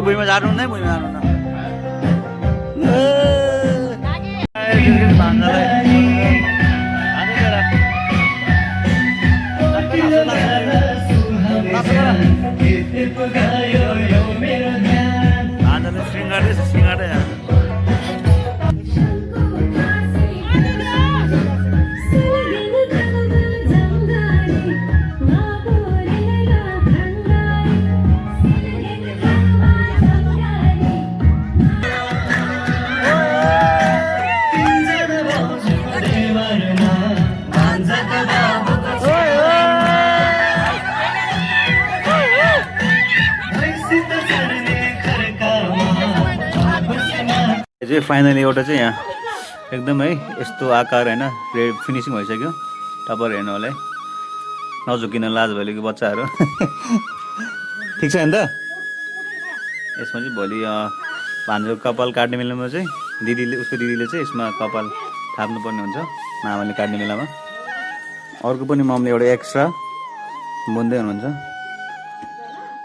भुइँमा झार्नु नै भुइँमा झार्नु न श्रृङ्गारै चाहिँ फाइनली एउटा चाहिँ यहाँ एकदम है यस्तो आकार होइन फिनिसिङ भइसक्यो। टपर हेर्नु होला है, नझुकिन लाज भयो कि बच्चाहरू ठिक छ नि त। यसमा चाहिँ भोलि भान्जाको कपाल काट्ने बेलामा चाहिँ उसको दिदीले चाहिँ यसमा कपाल थाप्नुपर्ने हुन्छ मामाले काट्ने बेलामा। अर्को पनि ममले एउटा एक्स्ट्रा बुन्दै हुनुहुन्छ।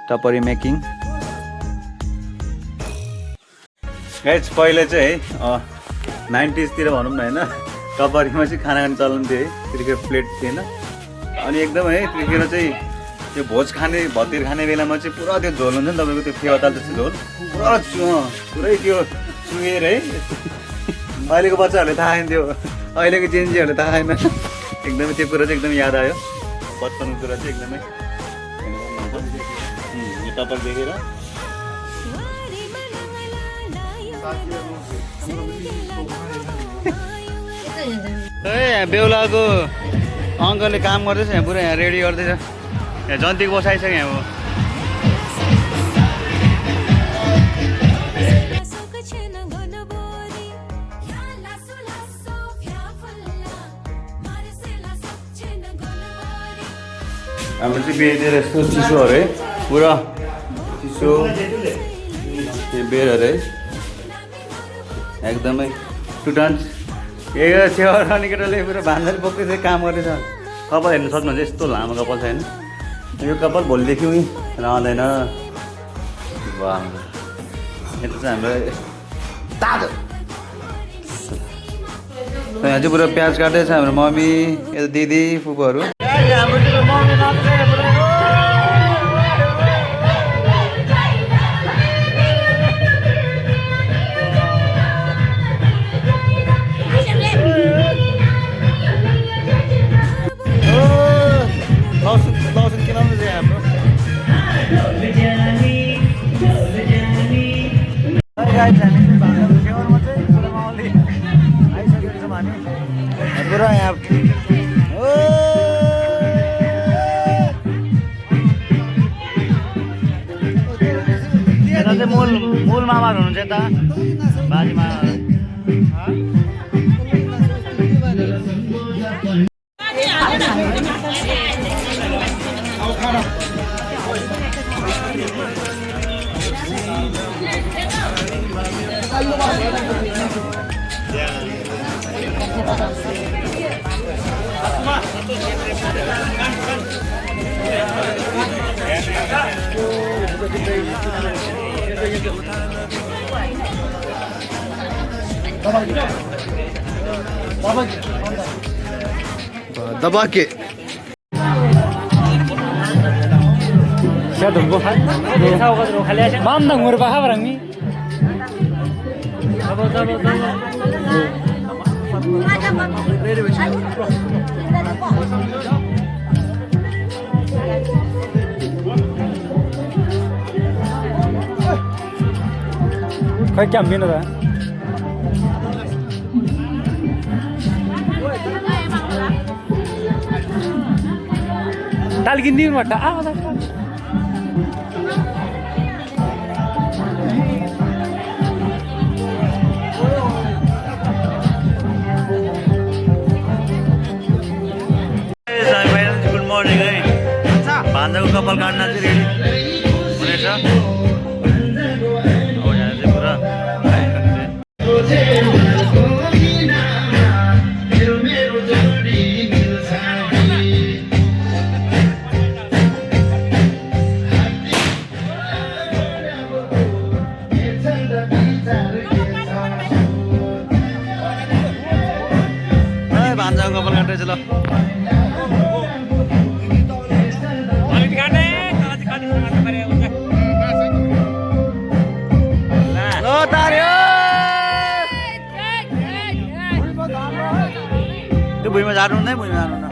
टपरी मेकिङ गाइस पहिले चाहिँ 90s तिर भनौँ न होइन, टपरीमा चाहिँ खाना खाने चलन थियो है, त्यतिखेर प्लेट थिएन। अनि एकदम है त्यतिखेर चाहिँ त्यो भोज खाने भतिर खाने बेलामा चाहिँ पुरा त्यो झोल हुन्छ नि तपाईँको, त्यो फेवाताल जस्तो झोल पुरा पुरै त्यो चुहेर है। अहिलेको बच्चाहरूले थाहा छैन त्यो, अहिलेको जेन्जीहरूले थाहा छैन। एकदमै त्यो कुरा चाहिँ एकदमै याद आयो, बचपनको कुरा चाहिँ एकदमै। यो टपर देखेर बेहुलाको अङ्कलले काम गर्दैछ यहाँ, पुरा यहाँ रेडी गर्दैछ। यहाँ जन्तीको बसाइसक्यो यहाँ। हाम्रो चाहिँ बेरतिर यस्तो चिसोहरू है, पुरा चिसो यो बेरहरू है, एकदमै टुटन्स। यो छेउमा केटाले पुरा भान्जाले बोक्दै काम गर्दैछ। कपाल हेर्नु सक्नुहुन्छ, यस्तो लामो कपाल छ होइन। यो कपाल भोलिदेखि रहँदैन। वाह, यता चाहिँ हाम्रो तातो। यहाँ चाहिँ पुरा प्याज काट्दैछ हाम्रो मम्मी, यता दिदी फुपूहरू। पुरा यहाँ चाहिँ मूल मामाहरू हुनुहुन्छ यता बाजी मामा। दबा के खै क्या मिन था तालगिन्दी मट्टा आ गुड मर्निङ है। भान्जाको कपाल काट्न चाहिँ रेडी हुनेछ। त्यो भुइँमा झार्नु हुँदैन भुइँमा झार्नु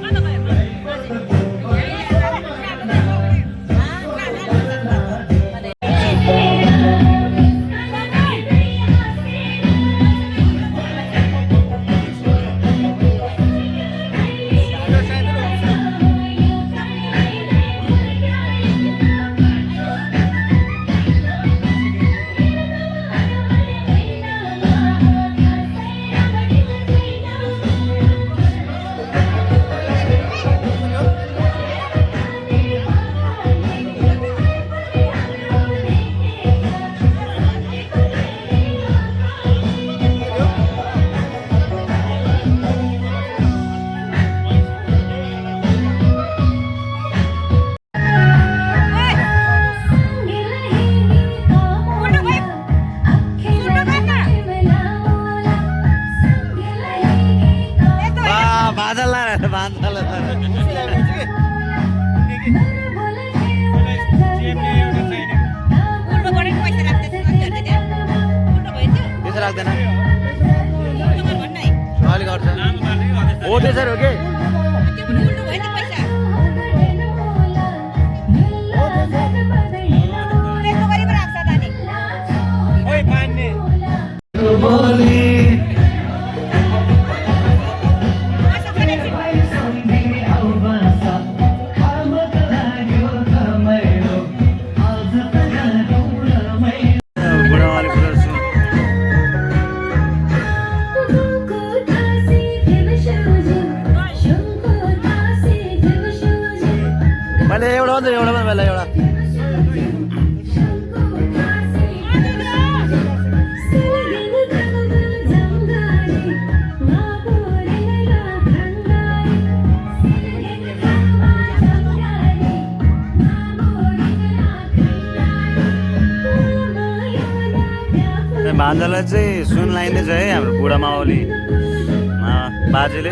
हुन्न भयो भयो धुबे लाग्दैन अलि गर्छ हो त्यसरी हो के एउटा बेला एउटा भान्जालाई चाहिँ सुन लाइँदैछ है हाम्रो बुढा माओली बाजेले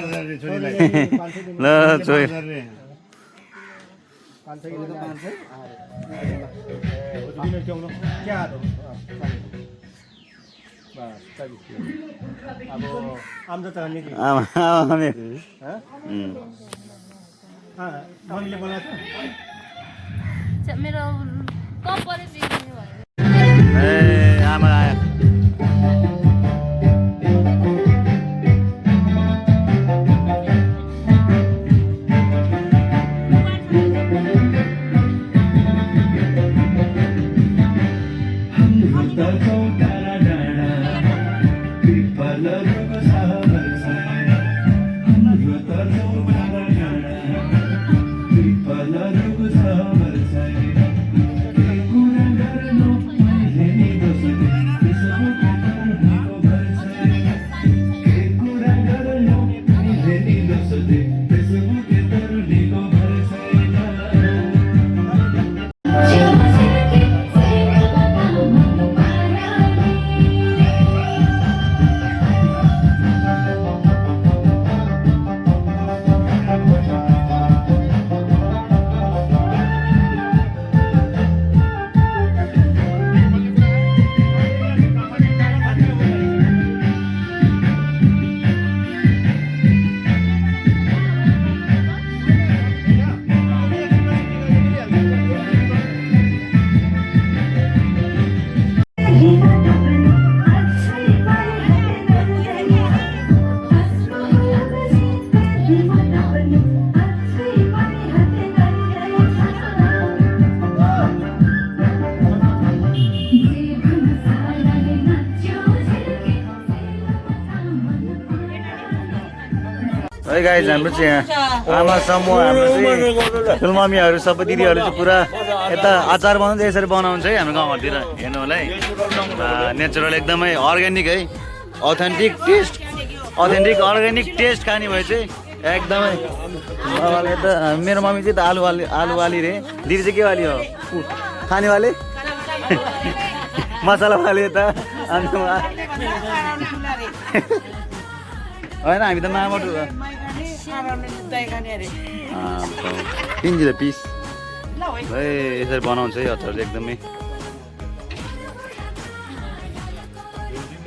ल छोरी मेरो ए आमा आयो है गाइज हाम्रो चाहिँ यहाँ आमा समूह हाम्रो चाहिँ ठुलमम्मीहरू सबै दिदीहरू चाहिँ पुरा यता अचार बनाउँदै यसरी बनाउँछ है हाम्रो गाउँहरूतिर हेर्नु होला है नेचुरल एकदमै अर्ग्यानिक है अथेन्टिक अर्ग्यानिक टेस्ट खाने भए चाहिँ एकदमै यता मेरो मम्मी चाहिँ त आलुवाली रे दिदी चाहिँ के वाली हो खानेवाले मसलावाले यता होइन हामी त मामट 3 किलो पिस है यसरी बनाउँछ है अचार चाहिँ एकदमै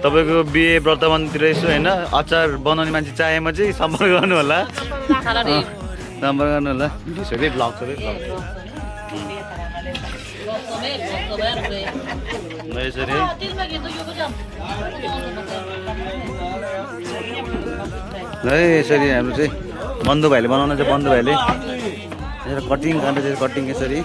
तपाईँको बिहे व्रतबन्धतिर यसो होइन अचार बनाउने मान्छे चाहेमा चाहिँ सम्पर्क गर्नु होला सम्पर्क गर्नु होला सबै ब्लग यसरी है यसरी हाम्रो चाहिँ बन्धु भाइले बनाउन चाहिँ बन्धु भाइले यसरी कटिङ खाँदा चाहिँ कटिङ यसरी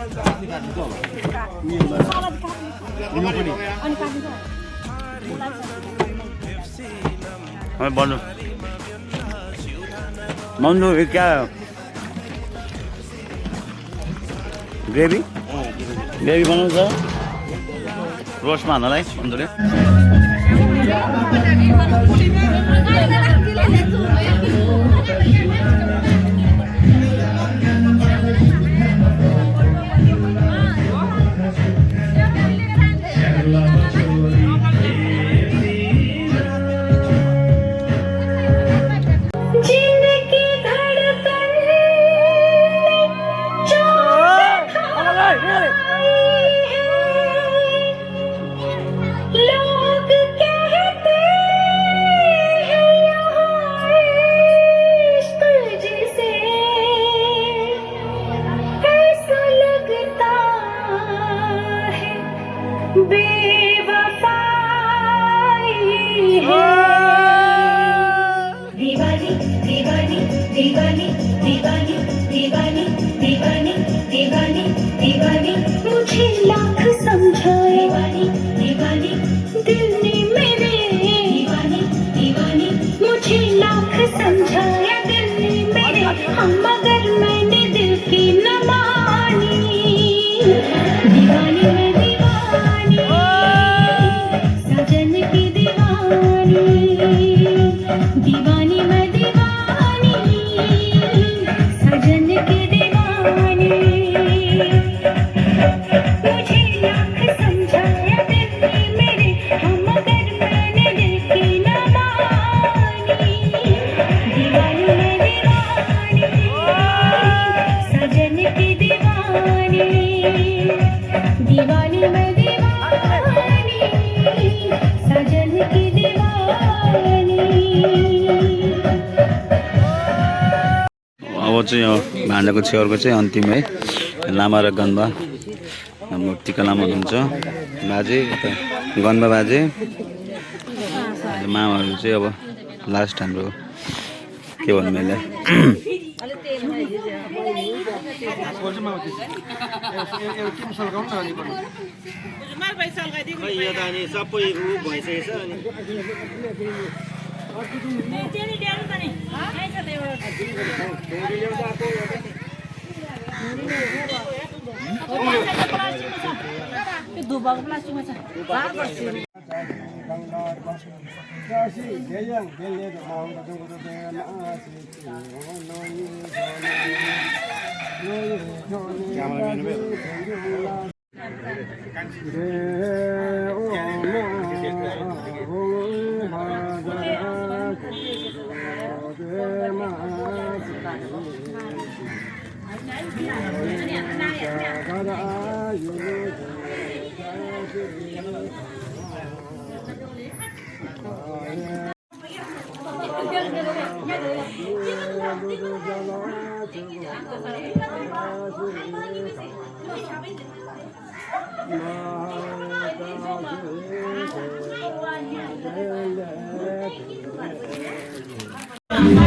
बन्धु बन्धु क्या ग्रेभी बनाउँछ रोस्टमा हाल्नलाई बन्धुले चाहिँ यो भान्जाको छेउको चाहिँ अन्तिम है लामा र गन्बा मूर्तिका लामा हुनुहुन्छ बाजे गन्बा बाजे मामाहरू चाहिँ अब लास्ट हाम्रो के भन्नु मैले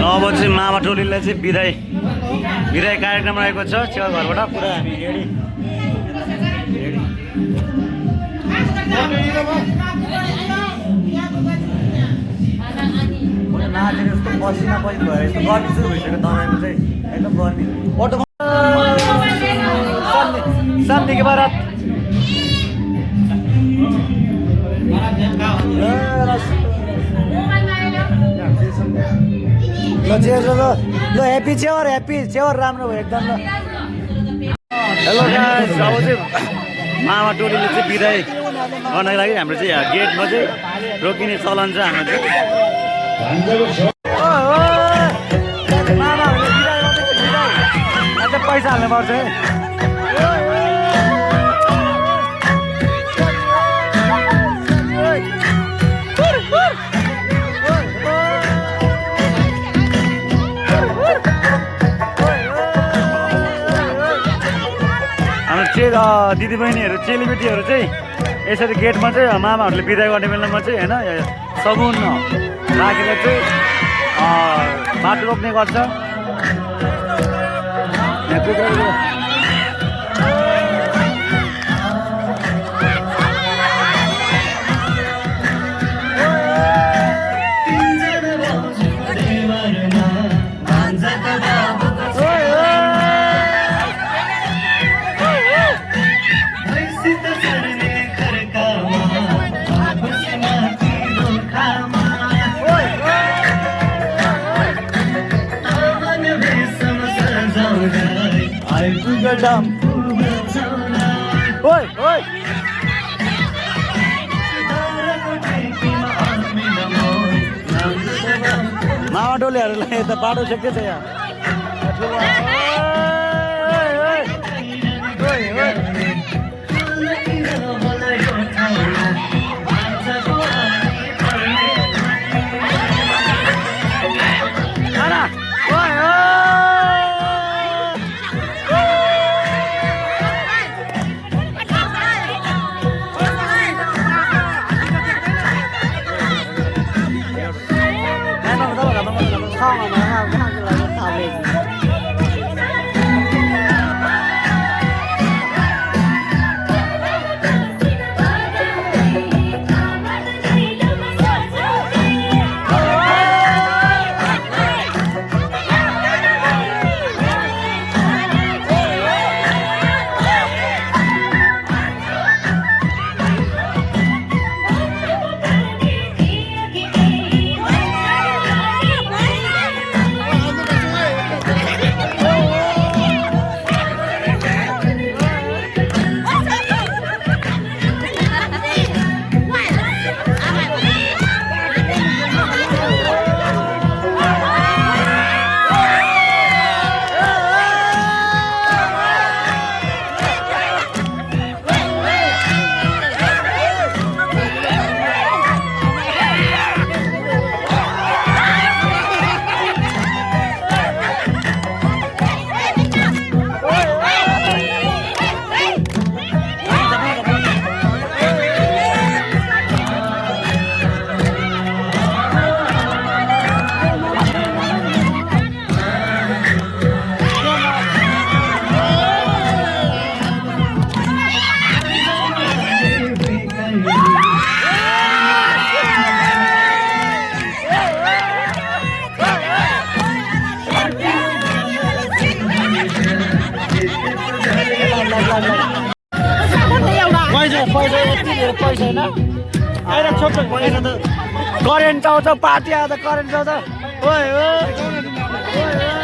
अब चाहिँ मामा टोलीलाई चाहिँ बिदाई कार्यक्रम रहेको छ छेउ घरबाट पुरा हामी रेडी नाचेर यस्तो पसिना पनि भयो यस्तो गर्मी सुरु भइसक्यो दबाईको चाहिँ एकदम गर्मी अटो शान्तिको बारात ल ह्याप्पी चेवर राम्रो भयो एकदम ल हेलो गाइस अब चाहिँ मामा टोलीले चाहिँ बिदाई गर्नको लागि हाम्रो चाहिँ गेटमा चाहिँ रोकिने चलन छ हाम्रो चाहिँ पैसा हाल्नु पर्छ है दिदीबहिनीहरू चेलीबेटीहरू चाहिँ यसरी गेटमा चाहिँ मामाहरूले बिदाई गर्ने बेलामा चाहिँ होइन सगुन राखेर चाहिँ बाटो रोक्ने गर्छ मामा टोलीहरूलाई यता बाटो छ के छ यहाँ पैसा यति धेरै पैसा होइन अहिले छोटो पैसा त करेन्ट आउँछ पार्टी आउँछ करेन्ट आउँछ ओए ओए